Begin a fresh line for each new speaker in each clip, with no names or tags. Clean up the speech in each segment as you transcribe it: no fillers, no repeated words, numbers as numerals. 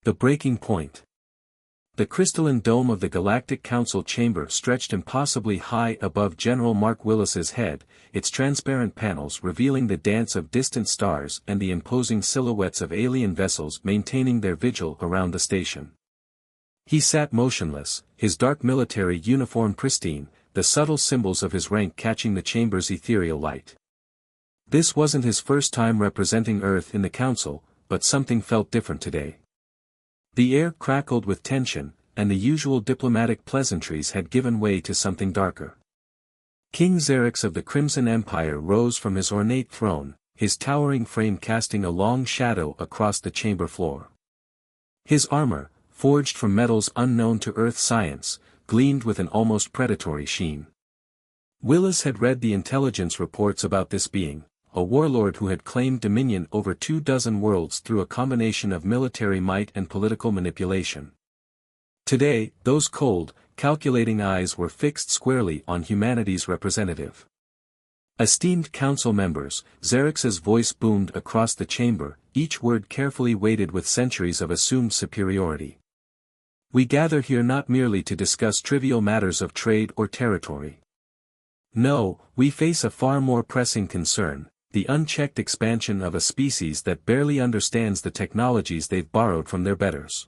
The breaking point. The crystalline dome of the Galactic Council chamber stretched impossibly high above General Mark Willis's head, its transparent panels revealing the dance of distant stars and the imposing silhouettes of alien vessels maintaining their vigil around the station. He sat motionless, his dark military uniform pristine, the subtle symbols of his rank catching the chamber's ethereal light. This wasn't his first time representing Earth in the Council, but something felt different today. The air crackled with tension, and the usual diplomatic pleasantries had given way to something darker. King Xerix of the Crimson Empire rose from his ornate throne, his towering frame casting a long shadow across the chamber floor. His armor, forged from metals unknown to Earth science, gleamed with an almost predatory sheen. Willis had read the intelligence reports about this being, a warlord who had claimed dominion over 24 worlds through a combination of military might and political manipulation. Today, those cold, calculating eyes were fixed squarely on humanity's representative. Esteemed council members, Xerix's voice boomed across the chamber, each word carefully weighted with centuries of assumed superiority. We gather here not merely to discuss trivial matters of trade or territory. No, we face a far more pressing concern, the unchecked expansion of a species that barely understands the technologies they've borrowed from their betters.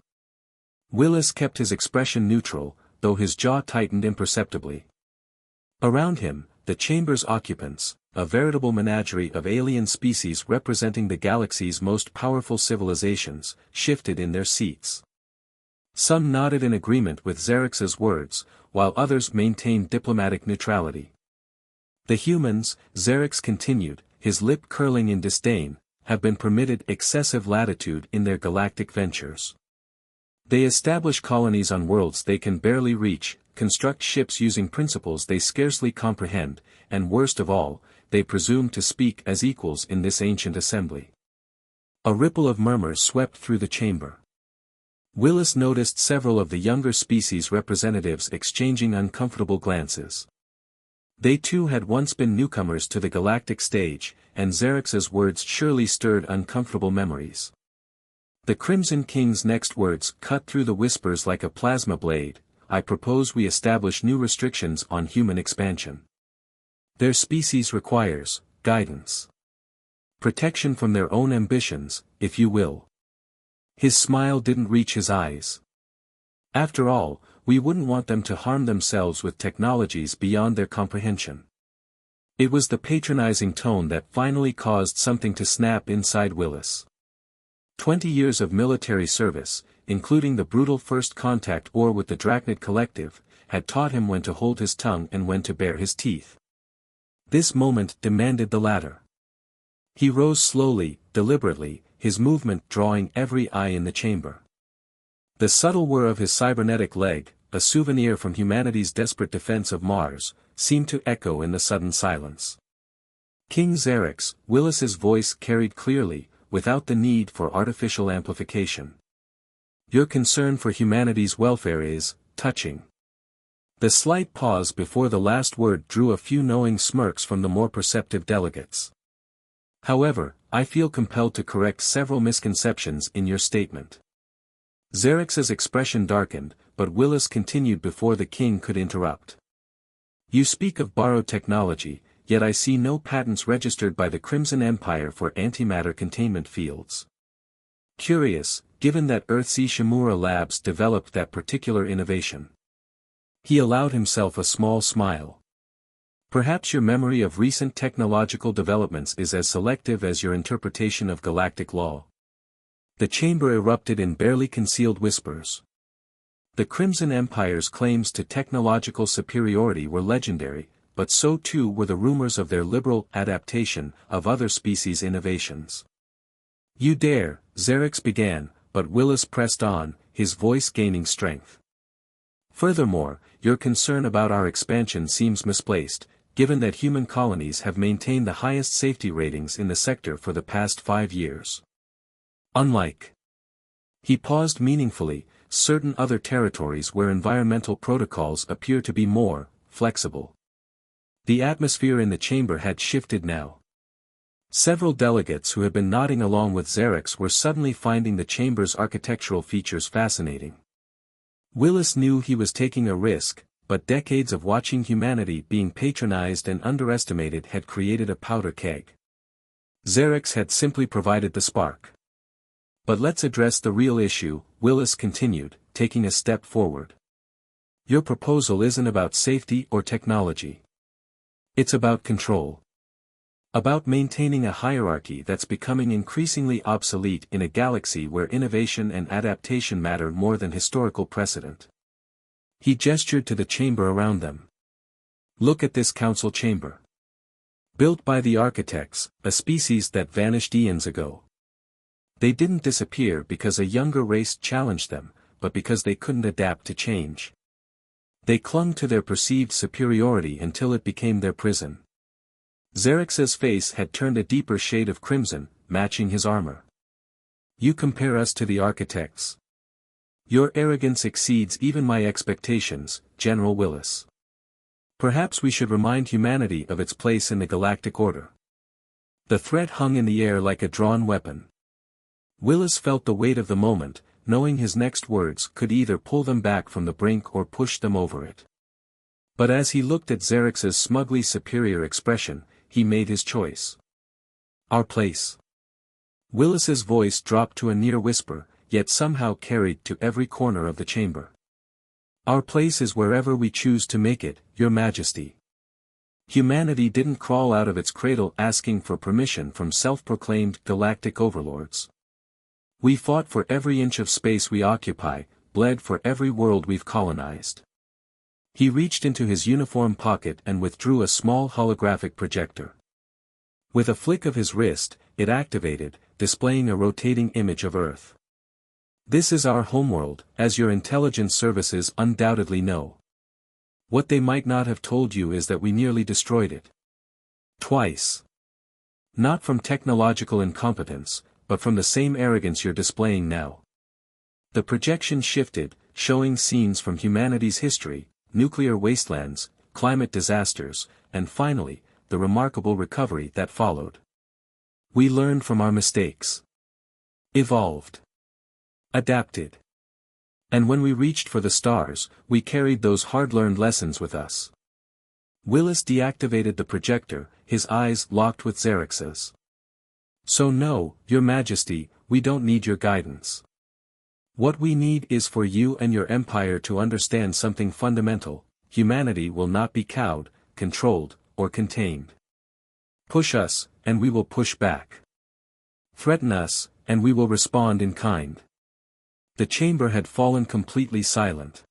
Willis kept his expression neutral, though his jaw tightened imperceptibly. Around him, the chamber's occupants, a veritable menagerie of alien species representing the galaxy's most powerful civilizations, shifted in their seats. Some nodded in agreement with Xerix's words, while others maintained diplomatic neutrality. The humans, Xerix continued, his lip curling in disdain, have been permitted excessive latitude in their galactic ventures. They establish colonies on worlds they can barely reach, construct ships using principles they scarcely comprehend, and worst of all, they presume to speak as equals in this ancient assembly. A ripple of murmurs swept through the chamber. Willis noticed several of the younger species representatives exchanging uncomfortable glances. They too had once been newcomers to the galactic stage, and Xerix's words surely stirred uncomfortable memories. The Crimson King's next words cut through the whispers like a plasma blade. I propose we establish new restrictions on human expansion. Their species requires guidance. Protection from their own ambitions, if you will. His smile didn't reach his eyes. After all, we wouldn't want them to harm themselves with technologies beyond their comprehension. It was the patronizing tone that finally caused something to snap inside Willis. 20 years of military service, including the brutal first contact war with the Drachnid Collective, had taught him when to hold his tongue and when to bare his teeth. This moment demanded the latter. He rose slowly, deliberately, his movement drawing every eye in the chamber. The subtle whir of his cybernetic leg, a souvenir from humanity's desperate defense of Mars, seemed to echo in the sudden silence. King Xerix, Willis's voice carried clearly, without the need for artificial amplification. Your concern for humanity's welfare is touching. The slight pause before the last word drew a few knowing smirks from the more perceptive delegates. However, I feel compelled to correct several misconceptions in your statement. Xerix's expression darkened, but Willis continued before the king could interrupt. You speak of borrowed technology, yet I see no patents registered by the Crimson Empire for antimatter containment fields. Curious, given that Earth's Ishimura Labs developed that particular innovation. He allowed himself a small smile. Perhaps your memory of recent technological developments is as selective as your interpretation of galactic law. The chamber erupted in barely concealed whispers. The Crimson Empire's claims to technological superiority were legendary, but so too were the rumors of their liberal adaptation of other species' innovations. You dare, Xerix began, but Willis pressed on, his voice gaining strength. Furthermore, your concern about our expansion seems misplaced, given that human colonies have maintained the highest safety ratings in the sector for the past 5 years. Unlike. He paused meaningfully, certain other territories where environmental protocols appear to be more flexible. The atmosphere in the chamber had shifted now. Several delegates who had been nodding along with Xerxes were suddenly finding the chamber's architectural features fascinating. Willis knew he was taking a risk, but decades of watching humanity being patronized and underestimated had created a powder keg. Xerxes had simply provided the spark. But let's address the real issue, Willis continued, taking a step forward. Your proposal isn't about safety or technology. It's about control. About maintaining a hierarchy that's becoming increasingly obsolete in a galaxy where innovation and adaptation matter more than historical precedent. He gestured to the chamber around them. Look at this council chamber. Built by the architects, a species that vanished eons ago. They didn't disappear because a younger race challenged them, but because they couldn't adapt to change. They clung to their perceived superiority until it became their prison. Xerxes' face had turned a deeper shade of crimson, matching his armor. You compare us to the architects. Your arrogance exceeds even my expectations, General Willis. Perhaps we should remind humanity of its place in the galactic order. The threat hung in the air like a drawn weapon. Willis felt the weight of the moment, knowing his next words could either pull them back from the brink or push them over it. But as he looked at Xerxes' smugly superior expression, he made his choice. Our place. Willis's voice dropped to a near whisper, yet somehow carried to every corner of the chamber. Our place is wherever we choose to make it, Your Majesty. Humanity didn't crawl out of its cradle asking for permission from self-proclaimed galactic overlords. We fought for every inch of space we occupy, bled for every world we've colonized. He reached into his uniform pocket and withdrew a small holographic projector. With a flick of his wrist, it activated, displaying a rotating image of Earth. This is our homeworld, as your intelligence services undoubtedly know. What they might not have told you is that we nearly destroyed it. Twice. Not from technological incompetence, but from the same arrogance you're displaying now. The projection shifted, showing scenes from humanity's history, nuclear wastelands, climate disasters, and finally, the remarkable recovery that followed. We learned from our mistakes. Evolved. Adapted. And when we reached for the stars, we carried those hard-learned lessons with us. Willis deactivated the projector, his eyes locked with Xerxes. So no, Your Majesty, we don't need your guidance. What we need is for you and your empire to understand something fundamental: humanity will not be cowed, controlled, or contained. Push us, and we will push back. Threaten us, and we will respond in kind. The chamber had fallen completely silent.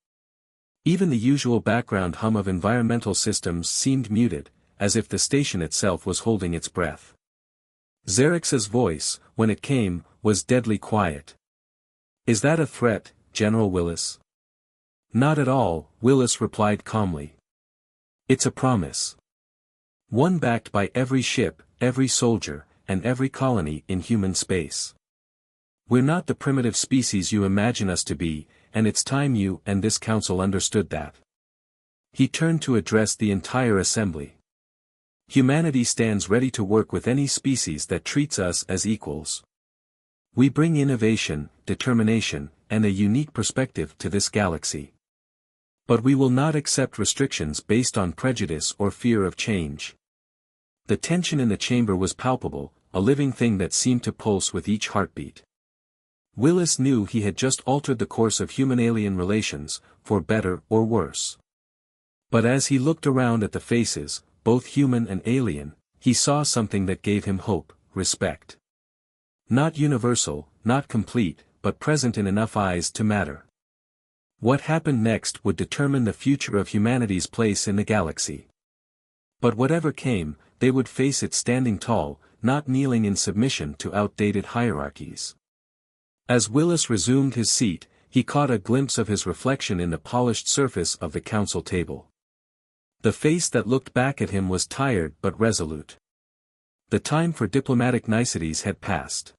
Even the usual background hum of environmental systems seemed muted, as if the station itself was holding its breath. Xerxes' voice, when it came, was deadly quiet. Is that a threat, General Willis? Not at all, Willis replied calmly. It's a promise. One backed by every ship, every soldier, and every colony in human space. We're not the primitive species you imagine us to be, and it's time you and this council understood that. He turned to address the entire assembly. Humanity stands ready to work with any species that treats us as equals. We bring innovation, determination, and a unique perspective to this galaxy. But we will not accept restrictions based on prejudice or fear of change. The tension in the chamber was palpable, a living thing that seemed to pulse with each heartbeat. Willis knew he had just altered the course of human-alien relations, for better or worse. But as he looked around at the faces, both human and alien, he saw something that gave him hope, respect. Not universal, not complete, but present in enough eyes to matter. What happened next would determine the future of humanity's place in the galaxy. But whatever came, they would face it standing tall, not kneeling in submission to outdated hierarchies. As Willis resumed his seat, he caught a glimpse of his reflection in the polished surface of the council table. The face that looked back at him was tired but resolute. The time for diplomatic niceties had passed.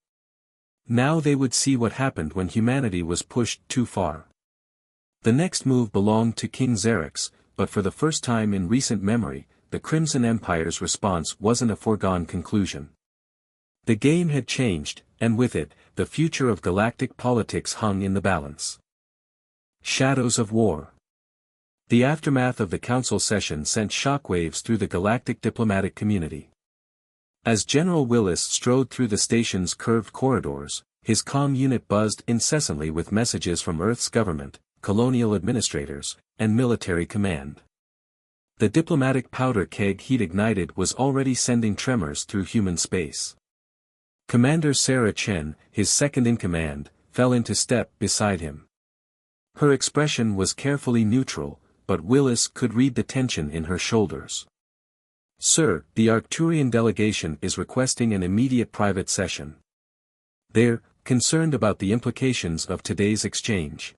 Now they would see what happened when humanity was pushed too far. The next move belonged to King Xerxes, but for the first time in recent memory, the Crimson Empire's response wasn't a foregone conclusion. The game had changed, and with it, the future of galactic politics hung in the balance. Shadows of war. The aftermath of the council session sent shockwaves through the galactic diplomatic community. As General Willis strode through the station's curved corridors, his comm unit buzzed incessantly with messages from Earth's government, colonial administrators, and military command. The diplomatic powder keg he'd ignited was already sending tremors through human space. Commander Sarah Chen, his second-in-command, fell into step beside him. Her expression was carefully neutral, but Willis could read the tension in her shoulders. "Sir, the Arcturian delegation is requesting an immediate private session. They're concerned about the implications of today's exchange."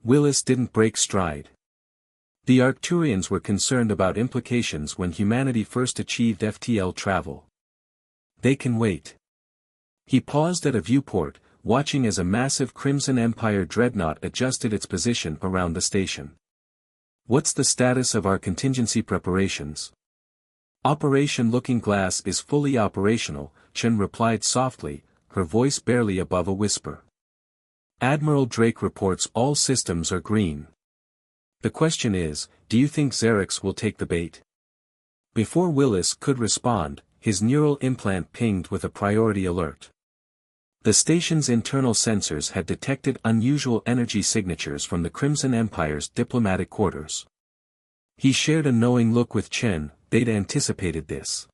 Willis didn't break stride. The Arcturians were concerned about implications when humanity first achieved FTL travel. They can wait. He paused at a viewport, watching as a massive Crimson Empire dreadnought adjusted its position around the station. "What's the status of our contingency preparations?" "Operation Looking Glass is fully operational," Chen replied softly, her voice barely above a whisper. "Admiral Drake reports all systems are green. The question is, do you think Xerix will take the bait?" Before Willis could respond, his neural implant pinged with a priority alert. The station's internal sensors had detected unusual energy signatures from the Crimson Empire's diplomatic quarters. He shared a knowing look with Chen. They'd anticipated this.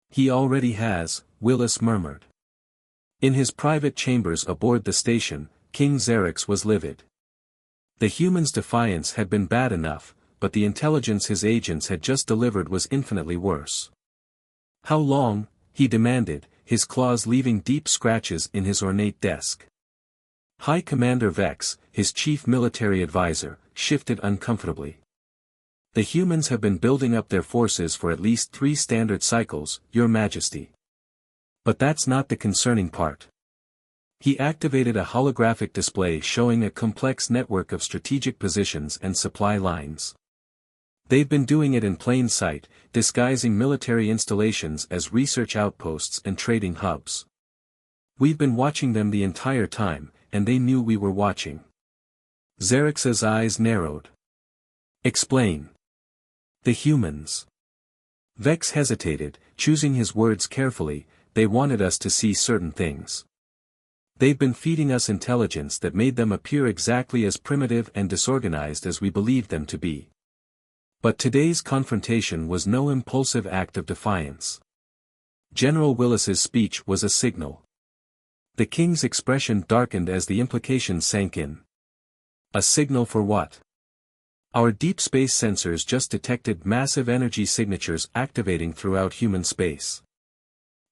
"He already has," Willis murmured. In his private chambers aboard the station, King Xerix was livid. The humans' defiance had been bad enough, but the intelligence his agents had just delivered was infinitely worse. "How long?" he demanded, his claws leaving deep scratches in his ornate desk. High Commander Vex, his chief military advisor, shifted uncomfortably. "The humans have been building up their forces for at least 3 standard cycles, Your Majesty." But that's not the concerning part. He activated a holographic display showing a complex network of strategic positions and supply lines. They've been doing it in plain sight, disguising military installations as research outposts and trading hubs. We've been watching them the entire time, and they knew we were watching. Xerix's eyes narrowed. "Explain." "The humans." Vex hesitated, choosing his words carefully. "They wanted us to see certain things. They've been feeding us intelligence that made them appear exactly as primitive and disorganized as we believed them to be. But today's confrontation was no impulsive act of defiance. General Willis's speech was a signal." The king's expression darkened as the implications sank in. "A signal for what?" "Our deep space sensors just detected massive energy signatures activating throughout human space.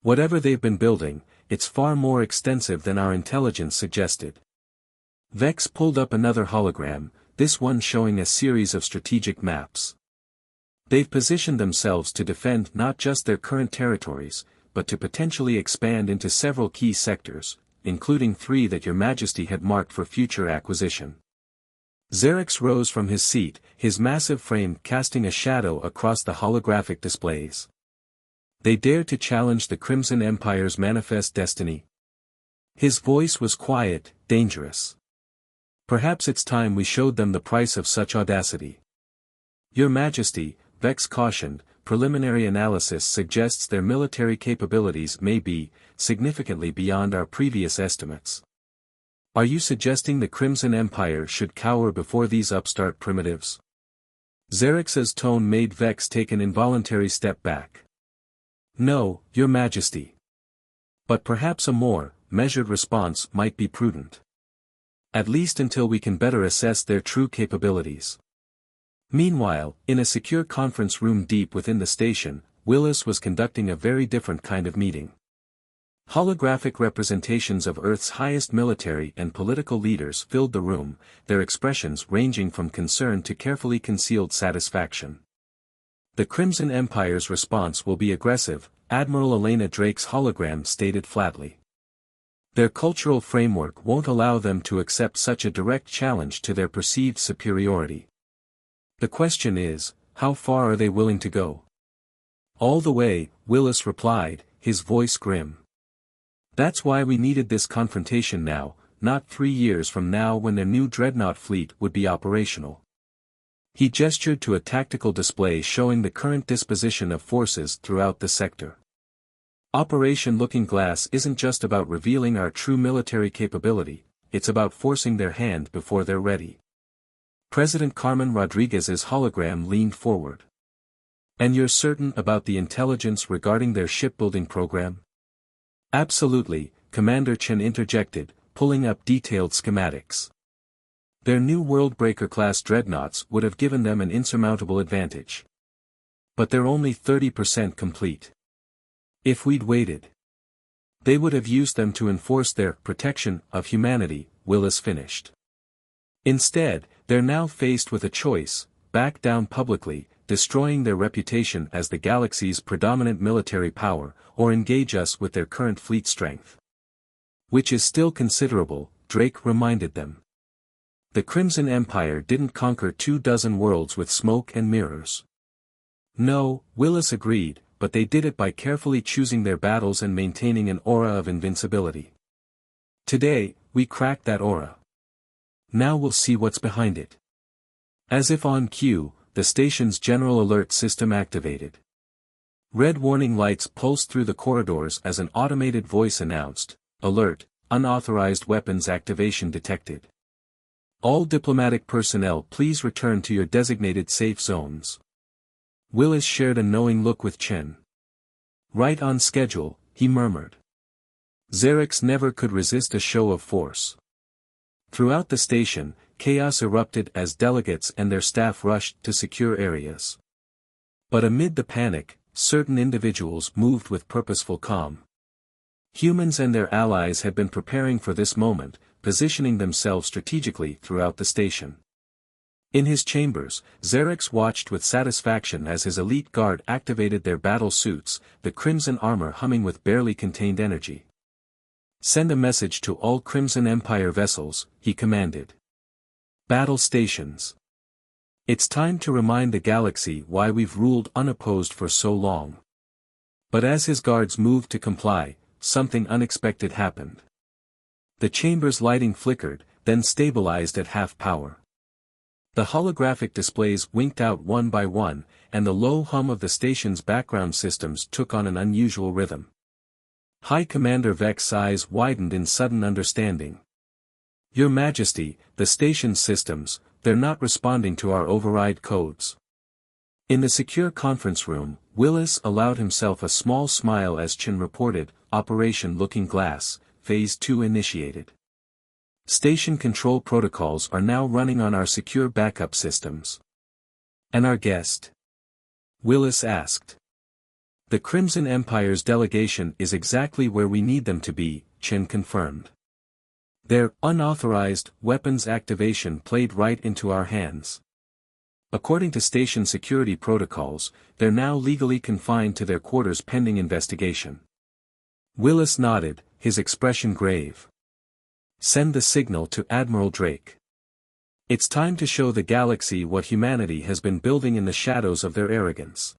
Whatever they've been building, it's far more extensive than our intelligence suggested." Vex pulled up another hologram, this one showing a series of strategic maps. "They've positioned themselves to defend not just their current territories, but to potentially expand into several key sectors, including 3 that Your Majesty had marked for future acquisition." Xerix rose from his seat, his massive frame casting a shadow across the holographic displays. "They dare to challenge the Crimson Empire's manifest destiny." His voice was quiet, dangerous. "Perhaps it's time we showed them the price of such audacity." "Your Majesty," Vex cautioned, "preliminary analysis suggests their military capabilities may be significantly beyond our previous estimates." "Are you suggesting the Crimson Empire should cower before these upstart primitives?" Xerix's tone made Vex take an involuntary step back. "No, Your Majesty. But perhaps a more measured response might be prudent. At least until we can better assess their true capabilities." Meanwhile, in a secure conference room deep within the station, Willis was conducting a very different kind of meeting. Holographic representations of Earth's highest military and political leaders filled the room, their expressions ranging from concern to carefully concealed satisfaction. "The Crimson Empire's response will be aggressive," Admiral Elena Drake's hologram stated flatly. "Their cultural framework won't allow them to accept such a direct challenge to their perceived superiority. The question is, how far are they willing to go?" "All the way," Willis replied, his voice grim. That's why we needed this confrontation now, not 3 years from now when their new dreadnought fleet would be operational. He gestured to a tactical display showing the current disposition of forces throughout the sector. Operation Looking Glass isn't just about revealing our true military capability, it's about forcing their hand before they're ready. President Carmen Rodriguez's hologram leaned forward. And you're certain about the intelligence regarding their shipbuilding program? Absolutely, Commander Chen interjected, pulling up detailed schematics. Their new Worldbreaker-class dreadnoughts would have given them an insurmountable advantage. But they're only 30% complete. If we'd waited, they would have used them to enforce their protection of humanity, Willis finished. Instead, they're now faced with a choice: back down publicly, destroying their reputation as the galaxy's predominant military power, or engage us with their current fleet strength. Which is still considerable, Drake reminded them. The Crimson Empire didn't conquer 24 worlds with smoke and mirrors. No, Willis agreed, but they did it by carefully choosing their battles and maintaining an aura of invincibility. Today, we cracked that aura. Now we'll see what's behind it. As if on cue, the station's general alert system activated. Red warning lights pulsed through the corridors as an automated voice announced, "Alert, unauthorized weapons activation detected. All diplomatic personnel please return to your designated safe zones." Willis shared a knowing look with Chen. Right on schedule, he murmured. Xerix never could resist a show of force. Throughout the station, chaos erupted as delegates and their staff rushed to secure areas. But amid the panic, certain individuals moved with purposeful calm. Humans and their allies had been preparing for this moment, positioning themselves strategically throughout the station. In his chambers, Xerix watched with satisfaction as his elite guard activated their battle suits, the crimson armor humming with barely contained energy. "Send a message to all Crimson Empire vessels," he commanded. "Battle stations. It's time to remind the galaxy why we've ruled unopposed for so long." But as his guards moved to comply, something unexpected happened. The chamber's lighting flickered, then stabilized at half power. The holographic displays winked out one by one, and the low hum of the station's background systems took on an unusual rhythm. High Commander Vex's eyes widened in sudden understanding. "Your Majesty, the station's systems, they're not responding to our override codes." In the secure conference room, Willis allowed himself a small smile as Chen reported, "Operation Looking Glass, Phase 2 initiated. Station control protocols are now running on our secure backup systems." "And our guest?" Willis asked. "The Crimson Empire's delegation is exactly where we need them to be," Chen confirmed. "Their unauthorized weapons activation played right into our hands. According to station security protocols, they're now legally confined to their quarters pending investigation." Willis nodded, his expression grave. "Send the signal to Admiral Drake. It's time to show the galaxy what humanity has been building in the shadows of their arrogance."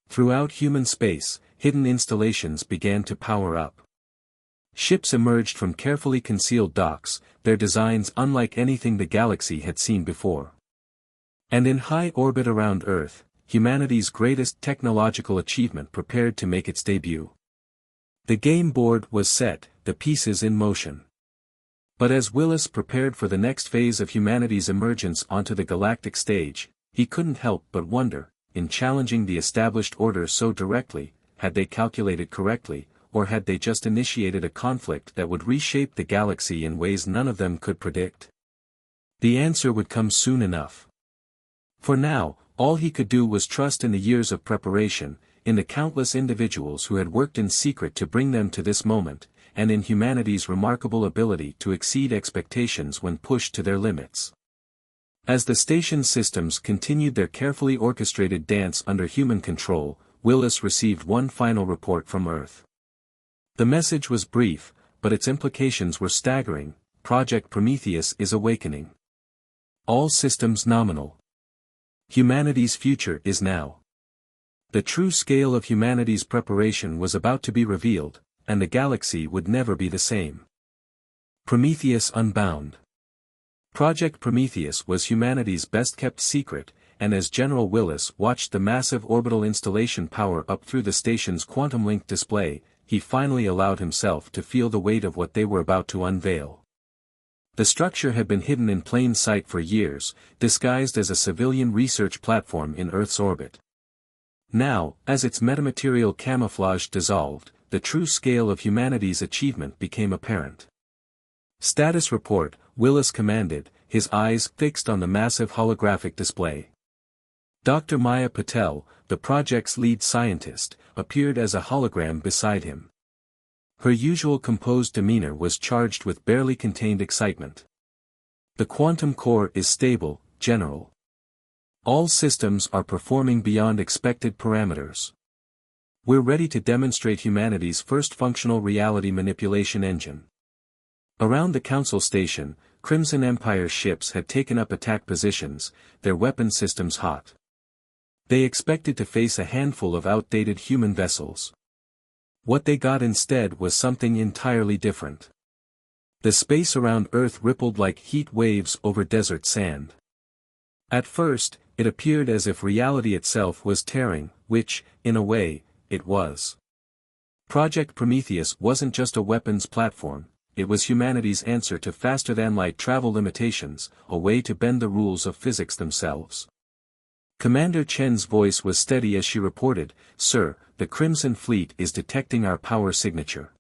Throughout human space, hidden installations began to power up. Ships emerged from carefully concealed docks, their designs unlike anything the galaxy had seen before. And in high orbit around Earth, humanity's greatest technological achievement prepared to make its debut. The game board was set, the pieces in motion. But as Willis prepared for the next phase of humanity's emergence onto the galactic stage, he couldn't help but wonder, in challenging the established order so directly, had they calculated correctly, or had they just initiated a conflict that would reshape the galaxy in ways none of them could predict? The answer would come soon enough. For now, all he could do was trust in the years of preparation, in the countless individuals who had worked in secret to bring them to this moment, and in humanity's remarkable ability to exceed expectations when pushed to their limits. As the station's systems continued their carefully orchestrated dance under human control, Willis received one final report from Earth. The message was brief, but its implications were staggering. "Project Prometheus is awakening. All systems nominal. Humanity's future is now." The true scale of humanity's preparation was about to be revealed, and the galaxy would never be the same. Prometheus Unbound. Project Prometheus was humanity's best-kept secret, and as General Willis watched the massive orbital installation power up through the station's quantum-linked display, he finally allowed himself to feel the weight of what they were about to unveil. The structure had been hidden in plain sight for years, disguised as a civilian research platform in Earth's orbit. Now, as its metamaterial camouflage dissolved, the true scale of humanity's achievement became apparent. Status report, Willis commanded, his eyes fixed on the massive holographic display. Dr. Maya Patel, the project's lead scientist, appeared as a hologram beside him. Her usual composed demeanor was charged with barely contained excitement. The quantum core is stable, General. All systems are performing beyond expected parameters. We're ready to demonstrate humanity's first functional reality manipulation engine. Around the Council station, Crimson Empire ships had taken up attack positions, their weapon systems hot. They expected to face a handful of outdated human vessels. What they got instead was something entirely different. The space around Earth rippled like heat waves over desert sand. At first, it appeared as if reality itself was tearing, which, in a way, it was. Project Prometheus wasn't just a weapons platform. It was humanity's answer to faster-than-light travel limitations, a way to bend the rules of physics themselves. Commander Chen's voice was steady as she reported, "Sir, the Crimson Fleet is detecting our power signature."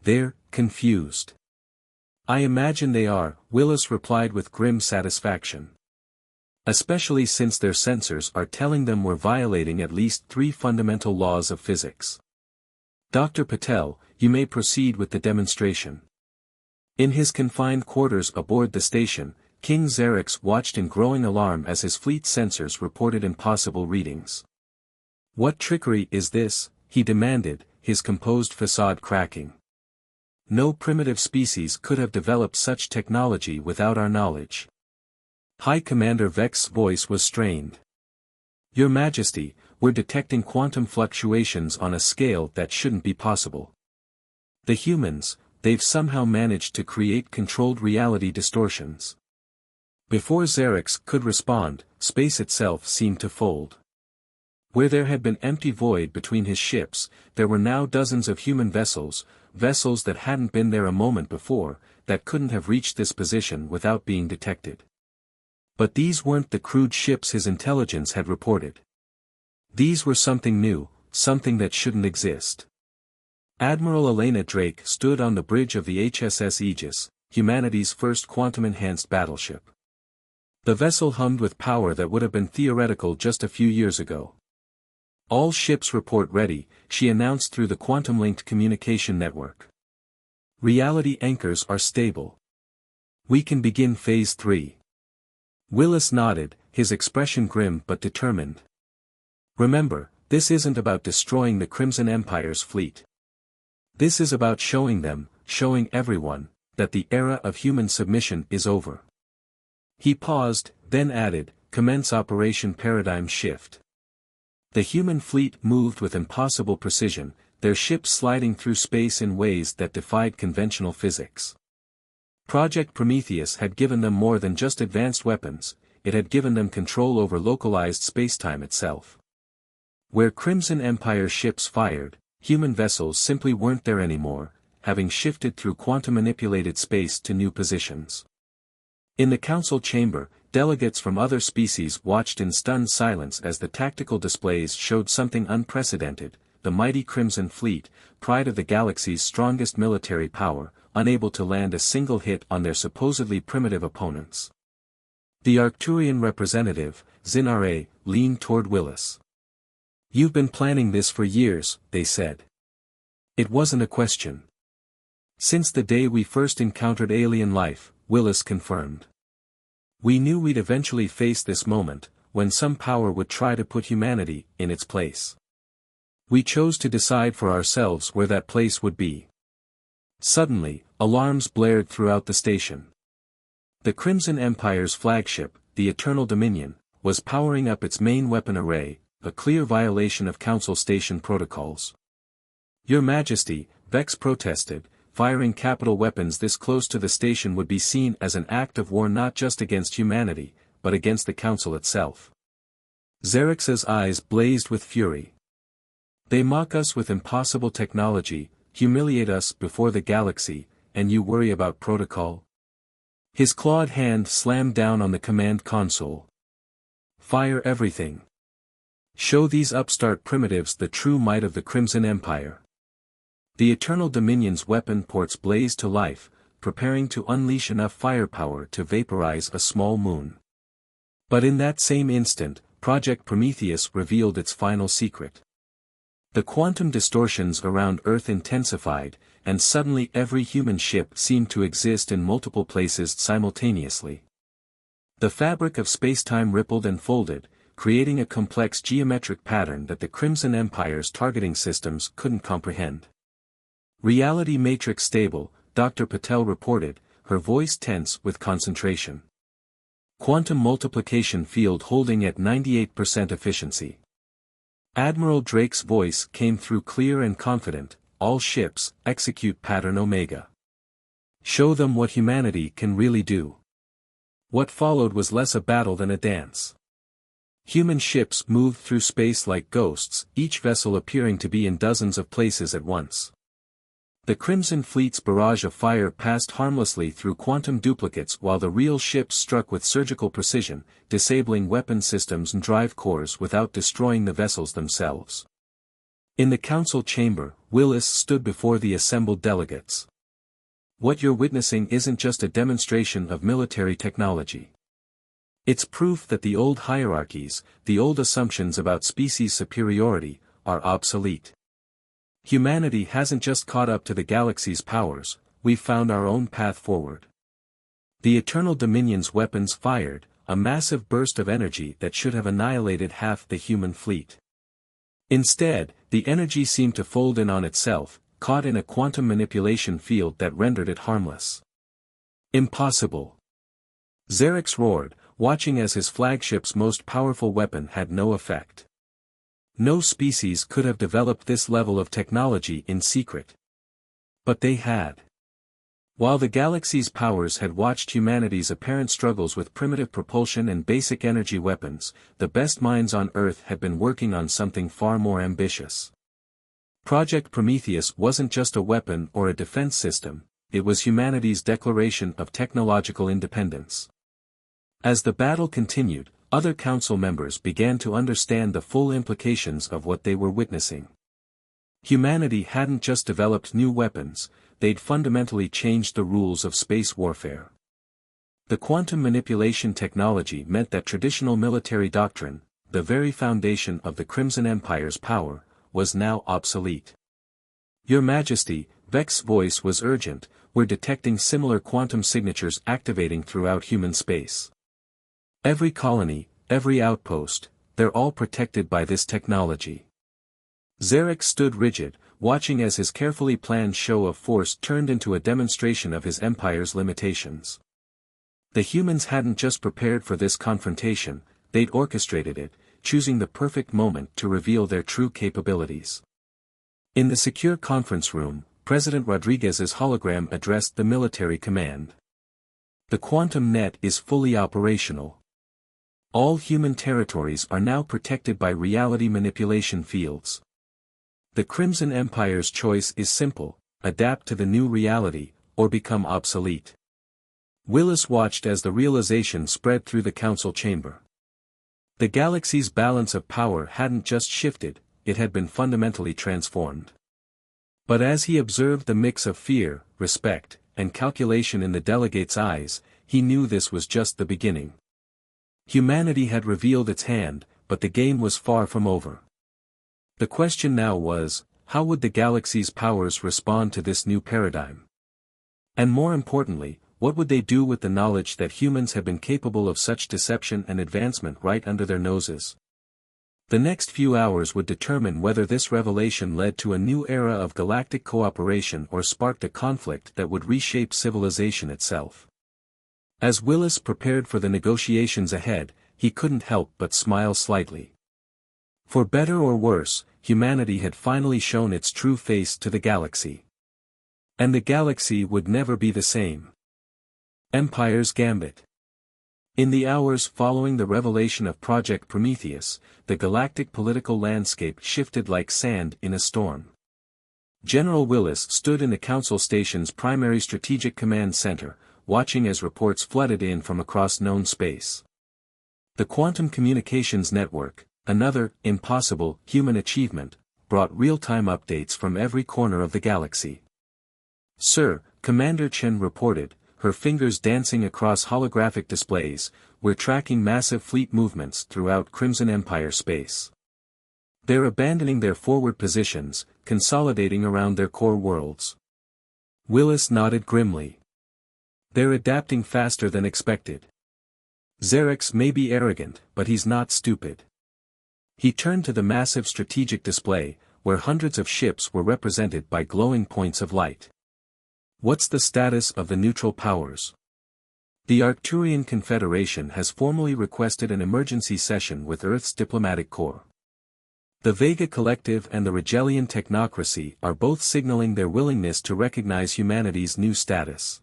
"They're confused." "I imagine they are," Willis replied with grim satisfaction. "Especially since their sensors are telling them we're violating at least 3 fundamental laws of physics. Dr. Patel, you may proceed with the demonstration." In his confined quarters aboard the station, King Xerix watched in growing alarm as his fleet sensors reported impossible readings. "What trickery is this?" he demanded, his composed facade cracking. "No primitive species could have developed such technology without our knowledge." High Commander Vex's voice was strained. "Your Majesty, we're detecting quantum fluctuations on a scale that shouldn't be possible. The humans, they've somehow managed to create controlled reality distortions." Before Xerix could respond, space itself seemed to fold. Where there had been empty void between his ships, there were now dozens of human vessels that hadn't been there a moment before, that couldn't have reached this position without being detected. But these weren't the crude ships his intelligence had reported. These were something new, something that shouldn't exist. Admiral Elena Drake stood on the bridge of the HSS Aegis, humanity's first quantum-enhanced battleship. The vessel hummed with power that would have been theoretical just a few years ago. "All ships report ready," she announced through the quantum-linked communication network. "Reality anchors are stable. We can begin Phase 3. Willis nodded, his expression grim but determined. "Remember, this isn't about destroying the Crimson Empire's fleet. This is about showing everyone, that the era of human submission is over." He paused, then added, "Commence Operation Paradigm Shift." The human fleet moved with impossible precision, their ships sliding through space in ways that defied conventional physics. Project Prometheus had given them more than just advanced weapons, it had given them control over localized spacetime itself. Where Crimson Empire ships fired, human vessels simply weren't there anymore, having shifted through quantum-manipulated space to new positions. In the council chamber, delegates from other species watched in stunned silence as the tactical displays showed something unprecedented, the mighty Crimson Fleet, pride of the galaxy's strongest military power, unable to land a single hit on their supposedly primitive opponents. The Arcturian representative, Zinare, leaned toward Willis. "You've been planning this for years," they said. "It wasn't a question." "Since the day we first encountered alien life," Willis confirmed. "We knew we'd eventually face this moment, when some power would try to put humanity in its place. We chose to decide for ourselves where that place would be." Suddenly, alarms blared throughout the station. The Crimson Empire's flagship, the Eternal Dominion, was powering up its main weapon array, a clear violation of Council station protocols. "Your Majesty," Vex protested. Firing capital weapons this close to the station would be seen as an act of war not just against humanity, but against the Council itself. Xerxes' eyes blazed with fury. They mock us with impossible technology, humiliate us before the galaxy, and you worry about protocol? His clawed hand slammed down on the command console. Fire everything. Show these upstart primitives the true might of the Crimson Empire. The Eternal Dominion's weapon ports blazed to life, preparing to unleash enough firepower to vaporize a small moon. But in that same instant, Project Prometheus revealed its final secret. The quantum distortions around Earth intensified, and suddenly every human ship seemed to exist in multiple places simultaneously. The fabric of spacetime rippled and folded, creating a complex geometric pattern that the Crimson Empire's targeting systems couldn't comprehend. Reality matrix stable, Dr. Patel reported, her voice tense with concentration. Quantum multiplication field holding at 98% efficiency. Admiral Drake's voice came through clear and confident, all ships, execute pattern Omega. Show them what humanity can really do. What followed was less a battle than a dance. Human ships moved through space like ghosts, each vessel appearing to be in dozens of places at once. The Crimson Fleet's barrage of fire passed harmlessly through quantum duplicates while the real ships struck with surgical precision, disabling weapon systems and drive cores without destroying the vessels themselves. In the council chamber, Willis stood before the assembled delegates. What you're witnessing isn't just a demonstration of military technology. It's proof that the old hierarchies, the old assumptions about species superiority, are obsolete. Humanity hasn't just caught up to the galaxy's powers, we've found our own path forward. The Eternal Dominion's weapons fired, a massive burst of energy that should have annihilated half the human fleet. Instead, the energy seemed to fold in on itself, caught in a quantum manipulation field that rendered it harmless. Impossible! Xerxes roared, watching as his flagship's most powerful weapon had no effect. No species could have developed this level of technology in secret. But they had. While the galaxy's powers had watched humanity's apparent struggles with primitive propulsion and basic energy weapons, the best minds on Earth had been working on something far more ambitious. Project Prometheus wasn't just a weapon or a defense system, it was humanity's declaration of technological independence. As the battle continued, other council members began to understand the full implications of what they were witnessing. Humanity hadn't just developed new weapons, they'd fundamentally changed the rules of space warfare. The quantum manipulation technology meant that traditional military doctrine, the very foundation of the Crimson Empire's power, was now obsolete. Your Majesty, Vex's voice was urgent, we're detecting similar quantum signatures activating throughout human space. Every colony, every outpost, they're all protected by this technology. Xerxes stood rigid, watching as his carefully planned show of force turned into a demonstration of his empire's limitations. The humans hadn't just prepared for this confrontation, they'd orchestrated it, choosing the perfect moment to reveal their true capabilities. In the secure conference room, President Rodriguez's hologram addressed the military command. The quantum net is fully operational. All human territories are now protected by reality manipulation fields. The Crimson Empire's choice is simple, adapt to the new reality, or become obsolete. Willis watched as the realization spread through the council chamber. The galaxy's balance of power hadn't just shifted, it had been fundamentally transformed. But as he observed the mix of fear, respect, and calculation in the delegates' eyes, he knew this was just the beginning. Humanity had revealed its hand, but the game was far from over. The question now was, how would the galaxy's powers respond to this new paradigm? And more importantly, what would they do with the knowledge that humans have been capable of such deception and advancement right under their noses? The next few hours would determine whether this revelation led to a new era of galactic cooperation or sparked a conflict that would reshape civilization itself. As Willis prepared for the negotiations ahead, he couldn't help but smile slightly. For better or worse, humanity had finally shown its true face to the galaxy. And the galaxy would never be the same. Empire's Gambit. In the hours following the revelation of Project Prometheus, the galactic political landscape shifted like sand in a storm. General Willis stood in the Council Station's primary strategic command center, watching as reports flooded in from across known space. The Quantum Communications Network, another impossible human achievement, brought real-time updates from every corner of the galaxy. "Sir," Commander Chen reported, her fingers dancing across holographic displays, "we're tracking massive fleet movements throughout Crimson Empire space. They're abandoning their forward positions, consolidating around their core worlds." Willis nodded grimly. "They're adapting faster than expected. Xerix may be arrogant, but he's not stupid." He turned to the massive strategic display, where hundreds of ships were represented by glowing points of light. "What's the status of the neutral powers?" "The Arcturian Confederation has formally requested an emergency session with Earth's diplomatic corps. The Vega Collective and the Rigelian Technocracy are both signaling their willingness to recognize humanity's new status."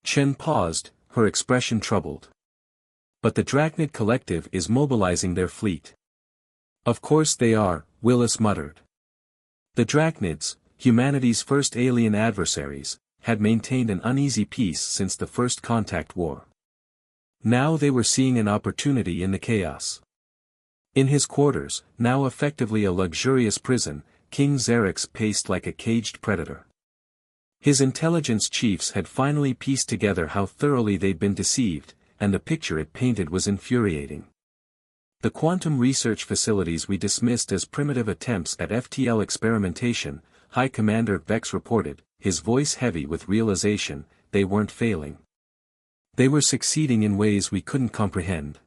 Chen paused, her expression troubled. "But the Drachnid Collective is mobilizing their fleet." "Of course they are," Willis muttered. The Drachnids, humanity's first alien adversaries, had maintained an uneasy peace since the First Contact War. Now they were seeing an opportunity in the chaos. In his quarters, now effectively a luxurious prison, King Xerix paced like a caged predator. His intelligence chiefs had finally pieced together how thoroughly they'd been deceived, and the picture it painted was infuriating. "The quantum research facilities we dismissed as primitive attempts at FTL experimentation," High Commander Vex reported, his voice heavy with realization, "they weren't failing. They were succeeding in ways we couldn't comprehend.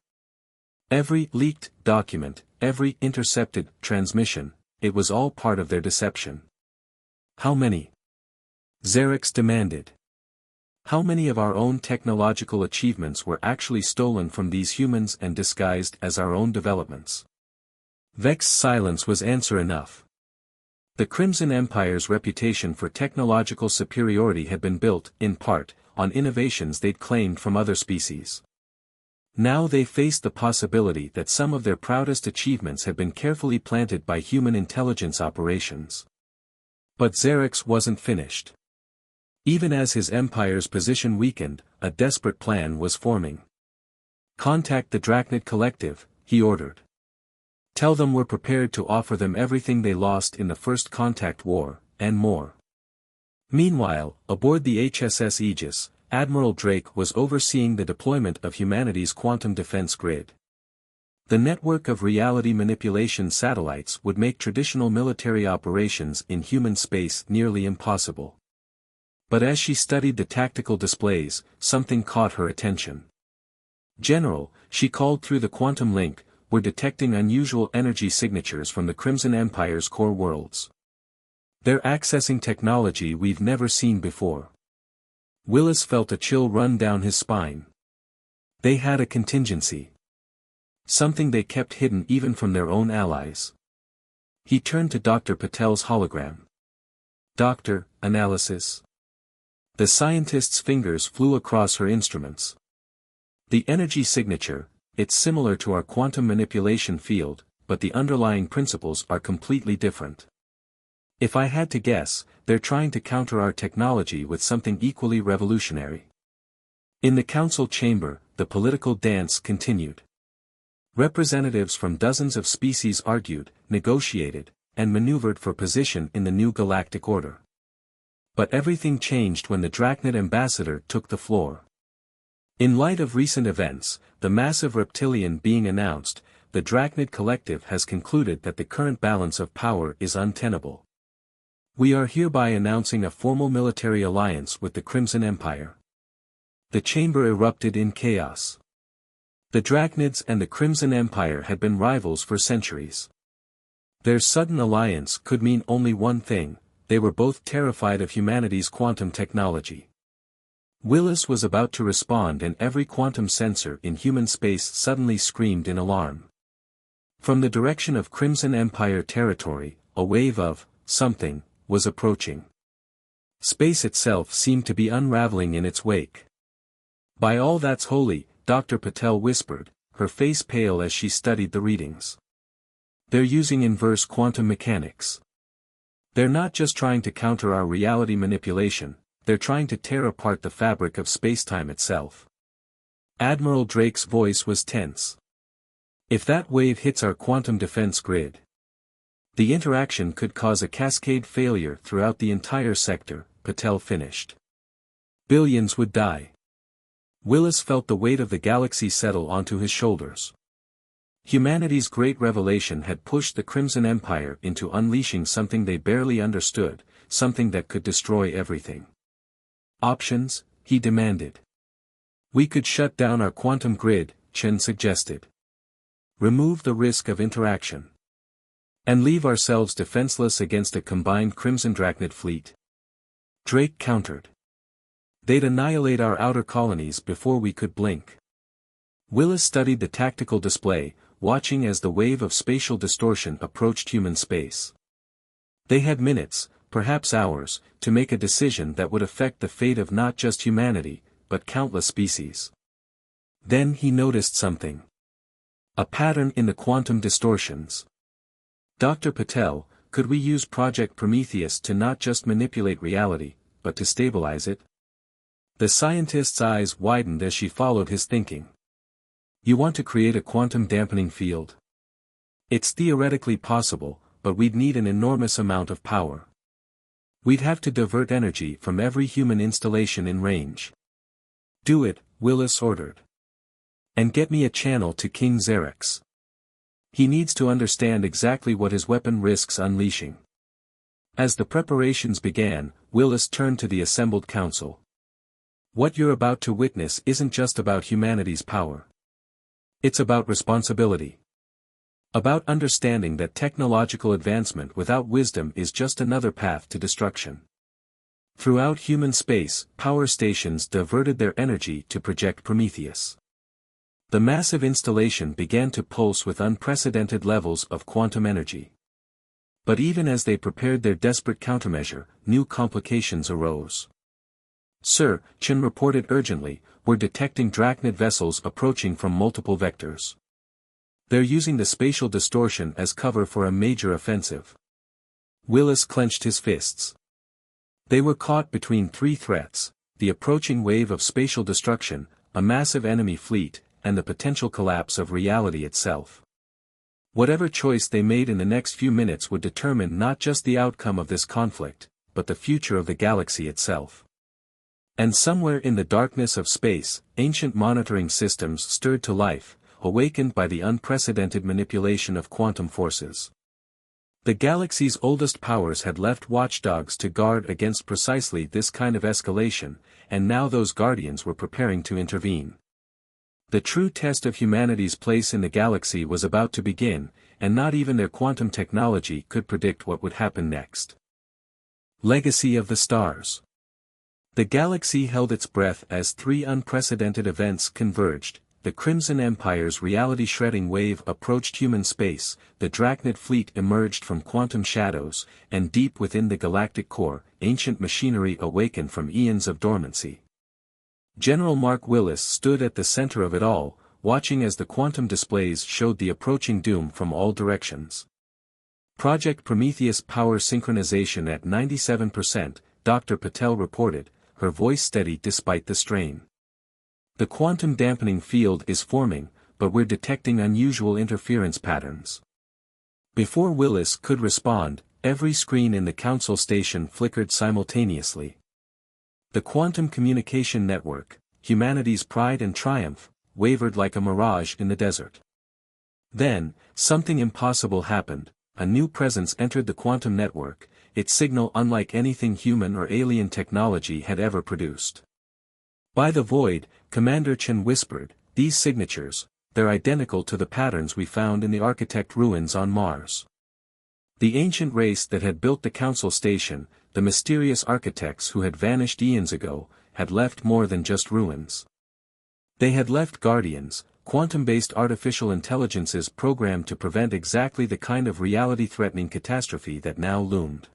Every leaked document, every intercepted transmission, it was all part of their deception." "How many?" Xerix demanded. "How many of our own technological achievements were actually stolen from these humans and disguised as our own developments?" Vex's silence was answer enough. The Crimson Empire's reputation for technological superiority had been built, in part, on innovations they'd claimed from other species. Now they faced the possibility that some of their proudest achievements had been carefully planted by human intelligence operations. But Xerix wasn't finished. Even as his empire's position weakened, a desperate plan was forming. "Contact the Drachnid Collective," he ordered. "Tell them we're prepared to offer them everything they lost in the First Contact War, and more." Meanwhile, aboard the HSS Aegis, Admiral Drake was overseeing the deployment of humanity's quantum defense grid. The network of reality manipulation satellites would make traditional military operations in human space nearly impossible. But as she studied the tactical displays, something caught her attention. "General," she called through the quantum link, "we're detecting unusual energy signatures from the Crimson Empire's core worlds. They're accessing technology we've never seen before." Willis felt a chill run down his spine. They had a contingency. Something they kept hidden even from their own allies. He turned to Dr. Patel's hologram. "Doctor, analysis." The scientist's fingers flew across her instruments. "The energy signature, it's similar to our quantum manipulation field, but the underlying principles are completely different. If I had to guess, they're trying to counter our technology with something equally revolutionary." In the council chamber, the political dance continued. Representatives from dozens of species argued, negotiated, and maneuvered for position in the new galactic order. But everything changed when the Drachnid ambassador took the floor. "In light of recent events, the massive reptilian being announced, the Drachnid Collective has concluded that the current balance of power is untenable. We are hereby announcing a formal military alliance with the Crimson Empire." The chamber erupted in chaos. The Drachnids and the Crimson Empire had been rivals for centuries. Their sudden alliance could mean only one thing: they were both terrified of humanity's quantum technology. Willis was about to respond and every quantum sensor in human space suddenly screamed in alarm. From the direction of Crimson Empire territory, a wave of something was approaching. Space itself seemed to be unraveling in its wake. "By all that's holy," Dr. Patel whispered, her face pale as she studied the readings. "They're using inverse quantum mechanics. They're not just trying to counter our reality manipulation, they're trying to tear apart the fabric of spacetime itself." Admiral Drake's voice was tense. "If that wave hits our quantum defense grid, the interaction could cause a cascade failure throughout the entire sector," Patel finished. "Billions would die." Willis felt the weight of the galaxy settle onto his shoulders. Humanity's great revelation had pushed the Crimson Empire into unleashing something they barely understood, something that could destroy everything. "Options?" he demanded. "We could shut down our quantum grid," Chen suggested. "Remove the risk of interaction. And leave ourselves defenseless against a combined Crimson Drachnid fleet." Drake countered. "They'd annihilate our outer colonies before we could blink." Willis studied the tactical display, watching as the wave of spatial distortion approached human space. They had minutes, perhaps hours, to make a decision that would affect the fate of not just humanity, but countless species. Then he noticed something. A pattern in the quantum distortions. "Dr. Patel, could we use Project Prometheus to not just manipulate reality, but to stabilize it?" The scientist's eyes widened as she followed his thinking. "You want to create a quantum dampening field?" "It's theoretically possible, but we'd need an enormous amount of power. We'd have to divert energy from every human installation in range." "Do it," Willis ordered. "And get me a channel to King Xerxes. He needs to understand exactly what his weapon risks unleashing." As the preparations began, Willis turned to the assembled council. "What you're about to witness isn't just about humanity's power. It's about responsibility. About understanding that technological advancement without wisdom is just another path to destruction." Throughout human space, power stations diverted their energy to project Prometheus. The massive installation began to pulse with unprecedented levels of quantum energy. But even as they prepared their desperate countermeasure, new complications arose. "Sir," Chen reported urgently, "we're detecting Drachnid vessels approaching from multiple vectors. They're using the spatial distortion as cover for a major offensive." Willis clenched his fists. They were caught between three threats: the approaching wave of spatial destruction, a massive enemy fleet, and the potential collapse of reality itself. Whatever choice they made in the next few minutes would determine not just the outcome of this conflict, but the future of the galaxy itself. And somewhere in the darkness of space, ancient monitoring systems stirred to life, awakened by the unprecedented manipulation of quantum forces. The galaxy's oldest powers had left watchdogs to guard against precisely this kind of escalation, and now those guardians were preparing to intervene. The true test of humanity's place in the galaxy was about to begin, and not even their quantum technology could predict what would happen next. Legacy of the Stars. The galaxy held its breath as three unprecedented events converged. The Crimson Empire's reality-shredding wave approached human space, the Drachnid fleet emerged from quantum shadows, and deep within the galactic core, ancient machinery awakened from eons of dormancy. General Mark Willis stood at the center of it all, watching as the quantum displays showed the approaching doom from all directions. Project Prometheus power synchronization at 97%, Dr. Patel reported, her voice steady despite the strain. "The quantum dampening field is forming, but we're detecting unusual interference patterns." Before Willis could respond, every screen in the council station flickered simultaneously. The quantum communication network, humanity's pride and triumph, wavered like a mirage in the desert. Then, something impossible happened. A new presence entered the quantum network, its signal unlike anything human or alien technology had ever produced. "By the void," Commander Chen whispered, "these signatures, they're identical to the patterns we found in the architect ruins on Mars." The ancient race that had built the council station, the mysterious architects who had vanished eons ago, had left more than just ruins. They had left guardians, quantum-based artificial intelligences programmed to prevent exactly the kind of reality-threatening catastrophe that now loomed.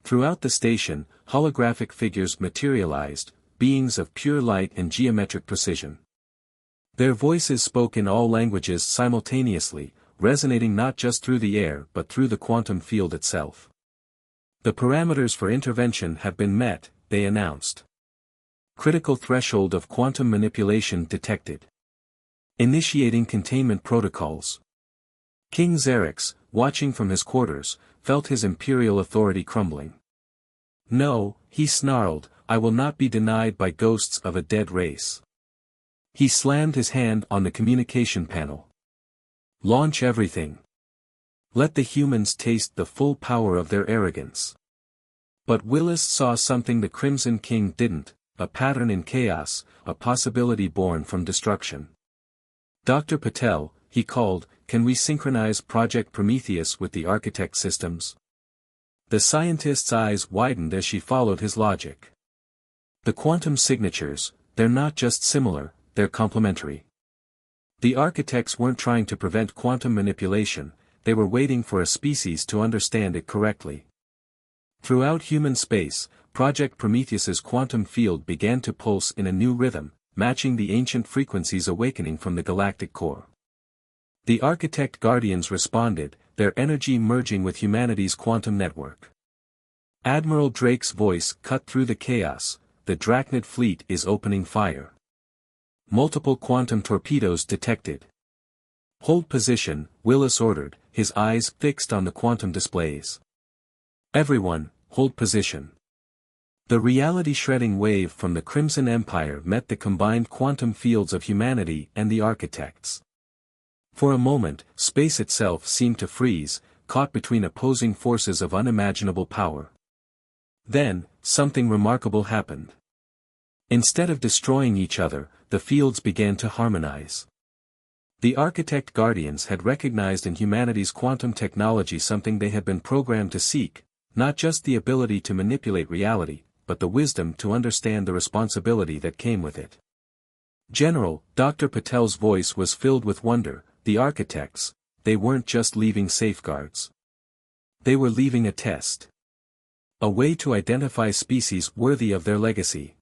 Throughout the station, holographic figures materialized, beings of pure light and geometric precision. Their voices spoke in all languages simultaneously, resonating not just through the air but through the quantum field itself. The parameters for intervention have been met, they announced. Critical threshold of quantum manipulation detected. Initiating containment protocols. King Xerix, watching from his quarters, felt his imperial authority crumbling. No, he snarled, I will not be denied by ghosts of a dead race. He slammed his hand on the communication panel. Launch everything. Let the humans taste the full power of their arrogance. But Willis saw something the Crimson King didn't, a pattern in chaos, a possibility born from destruction. Dr. Patel, he called, can we synchronize Project Prometheus with the architect systems? The scientist's eyes widened as she followed his logic. The quantum signatures, they're not just similar, they're complementary. The architects weren't trying to prevent quantum manipulation, they were waiting for a species to understand it correctly. Throughout human space, Project Prometheus's quantum field began to pulse in a new rhythm, matching the ancient frequencies awakening from the galactic core. The architect guardians responded, their energy merging with humanity's quantum network. Admiral Drake's voice cut through the chaos, the Drachnid fleet is opening fire. Multiple quantum torpedoes detected. Hold position, Willis ordered, his eyes fixed on the quantum displays. Everyone, hold position. The reality-shredding wave from the Crimson Empire met the combined quantum fields of humanity and the architects. For a moment, space itself seemed to freeze, caught between opposing forces of unimaginable power. Then, something remarkable happened. Instead of destroying each other, the fields began to harmonize. The architect guardians had recognized in humanity's quantum technology something they had been programmed to seek, not just the ability to manipulate reality, but the wisdom to understand the responsibility that came with it. General, Dr. Patel's voice was filled with wonder, the architects, they weren't just leaving safeguards. They were leaving a test. A way to identify species worthy of their legacy.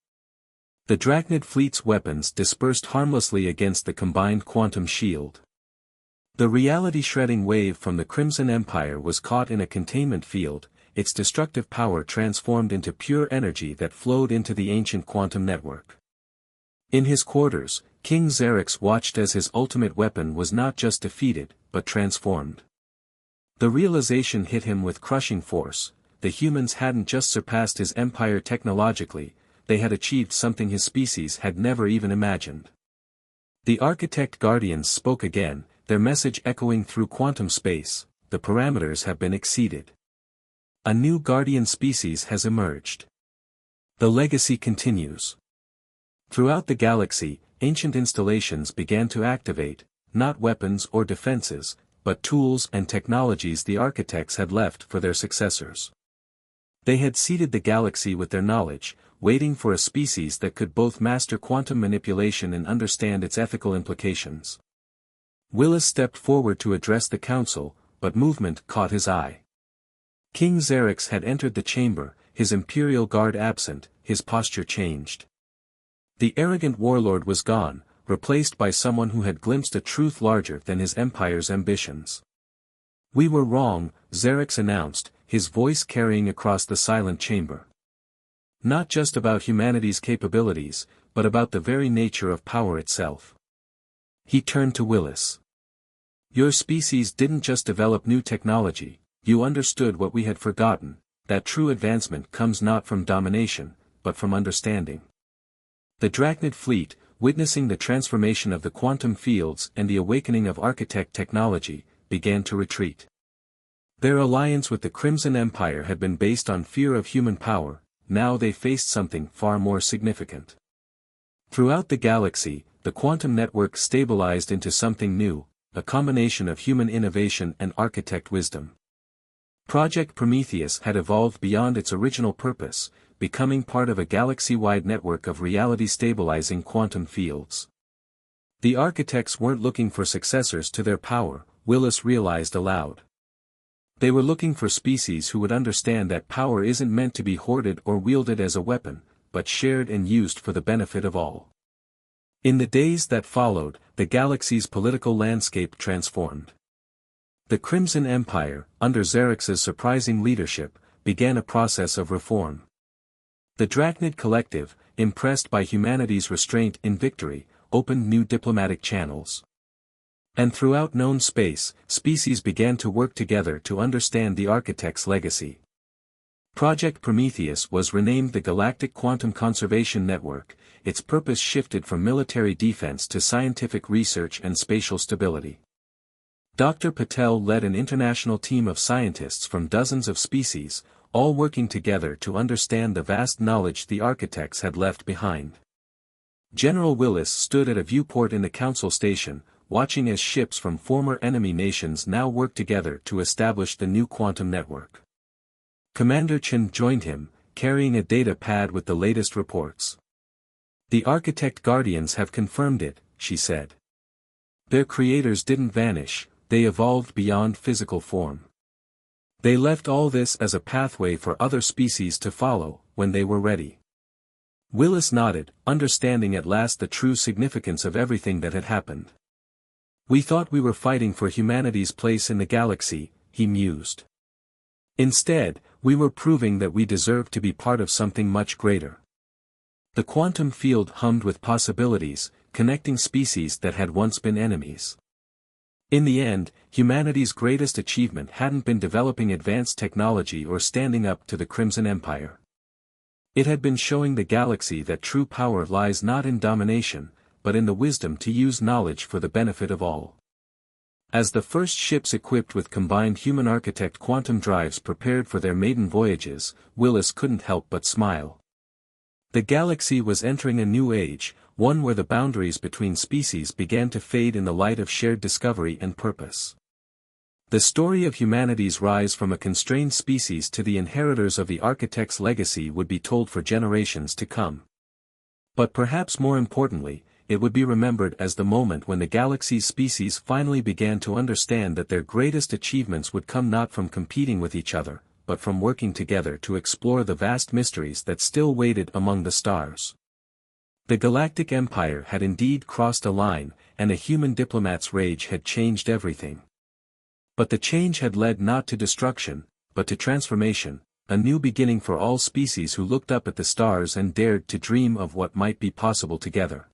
The Drachnid fleet's weapons dispersed harmlessly against the combined quantum shield. The reality-shredding wave from the Crimson Empire was caught in a containment field, its destructive power transformed into pure energy that flowed into the ancient quantum network. In his quarters, King Xerix watched as his ultimate weapon was not just defeated, but transformed. The realization hit him with crushing force, the humans hadn't just surpassed his empire technologically, they had achieved something his species had never even imagined. The architect guardians spoke again, their message echoing through quantum space, the parameters have been exceeded. A new guardian species has emerged. The legacy continues. Throughout the galaxy, ancient installations began to activate, not weapons or defenses, but tools and technologies the architects had left for their successors. They had seeded the galaxy with their knowledge, waiting for a species that could both master quantum manipulation and understand its ethical implications. Willis stepped forward to address the council, but movement caught his eye. King Xerix had entered the chamber, his imperial guard absent, his posture changed. The arrogant warlord was gone, replaced by someone who had glimpsed a truth larger than his empire's ambitions. We were wrong, Xerix announced, his voice carrying across the silent chamber. Not just about humanity's capabilities, but about the very nature of power itself. He turned to Willis. Your species didn't just develop new technology, you understood what we had forgotten, that true advancement comes not from domination, but from understanding. The Drachnid fleet, witnessing the transformation of the quantum fields and the awakening of architect technology, began to retreat. Their alliance with the Crimson Empire had been based on fear of human power, now they faced something far more significant. Throughout the galaxy, the quantum network stabilized into something new, a combination of human innovation and architect wisdom. Project Prometheus had evolved beyond its original purpose, becoming part of a galaxy-wide network of reality-stabilizing quantum fields. The architects weren't looking for successors to their power, Willis realized aloud. They were looking for species who would understand that power isn't meant to be hoarded or wielded as a weapon, but shared and used for the benefit of all. In the days that followed, the galaxy's political landscape transformed. The Crimson Empire, under Xerxes' surprising leadership, began a process of reform. The Drachnid Collective, impressed by humanity's restraint in victory, opened new diplomatic channels. And throughout known space, species began to work together to understand the Architect's legacy. Project Prometheus was renamed the Galactic Quantum Conservation Network. Its purpose shifted from military defense to scientific research and spatial stability. Dr. Patel led an international team of scientists from dozens of species, all working together to understand the vast knowledge the Architects had left behind. General Willis stood at a viewport in the Council station, watching as ships from former enemy nations now worked together to establish the new quantum network. Commander Chen joined him, carrying a data pad with the latest reports. "The Architect Guardians have confirmed it," she said. "Their creators didn't vanish, they evolved beyond physical form. They left all this as a pathway for other species to follow, when they were ready." Willis nodded, understanding at last the true significance of everything that had happened. "We thought we were fighting for humanity's place in the galaxy," he mused. "Instead, we were proving that we deserved to be part of something much greater." The quantum field hummed with possibilities, connecting species that had once been enemies. In the end, humanity's greatest achievement hadn't been developing advanced technology or standing up to the Crimson Empire. It had been showing the galaxy that true power lies not in domination, but in the wisdom to use knowledge for the benefit of all. As the first ships equipped with combined human-architect quantum drives prepared for their maiden voyages, Willis couldn't help but smile. The galaxy was entering a new age, one where the boundaries between species began to fade in the light of shared discovery and purpose. The story of humanity's rise from a constrained species to the inheritors of the Architect's legacy would be told for generations to come. But perhaps more importantly, it would be remembered as the moment when the galaxy's species finally began to understand that their greatest achievements would come not from competing with each other, but from working together to explore the vast mysteries that still waited among the stars. The Galactic Empire had indeed crossed a line, and a human diplomat's rage had changed everything. But the change had led not to destruction, but to transformation, a new beginning for all species who looked up at the stars and dared to dream of what might be possible together.